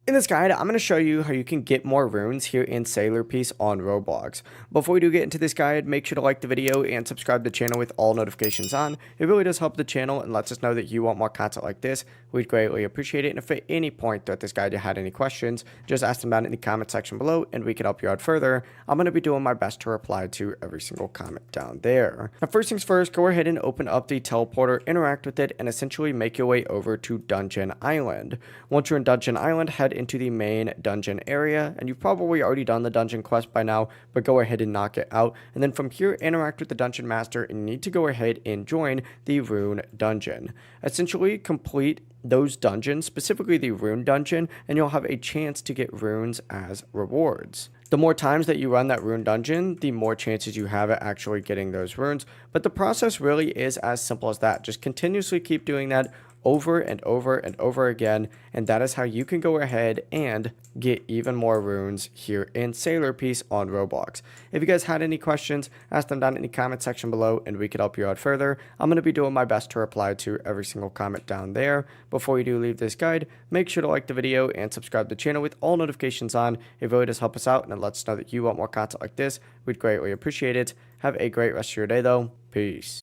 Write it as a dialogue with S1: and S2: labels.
S1: In this guide, I'm going to show you how you can get more runes here in Sailor Piece on Roblox. Before we do get into this guide, make sure to like the video and subscribe to the channel with all notifications on. It really does help the channel and lets us know that you want more content like this. We'd greatly appreciate it. And if at any point throughout this guide you had any questions, just ask them down in the comment section below and we can help you out further. I'm going to be doing my best to reply to every single comment down there. Now, first things first, go ahead and open up the teleporter, interact with it, and essentially make your way over to Dungeon Island. Once you're in Dungeon Island, head into the main dungeon area, and you've probably already done the dungeon quest by now, but go ahead and knock it out. And then from here, interact with the dungeon master, and you need to go ahead and join the rune dungeon. Essentially, complete those dungeons, specifically the rune dungeon, and you'll have a chance to get runes as rewards. The more times that you run that rune dungeon, the more chances you have at actually getting those runes. But the process really is as simple as that. Just continuously keep doing that over and over and over again, and that is how you can go ahead and get even more runes here in Sailor Piece on Roblox. If you guys had any questions, ask them down in the comment section below and we could help you out further. I'm going to be doing my best to reply to every single comment down there. Before you do leave this guide, make sure to like the video and subscribe to the channel with all notifications on. It really does help us out and it lets us know that you want more content like this. We'd greatly appreciate it. Have a great rest of your day though. Peace.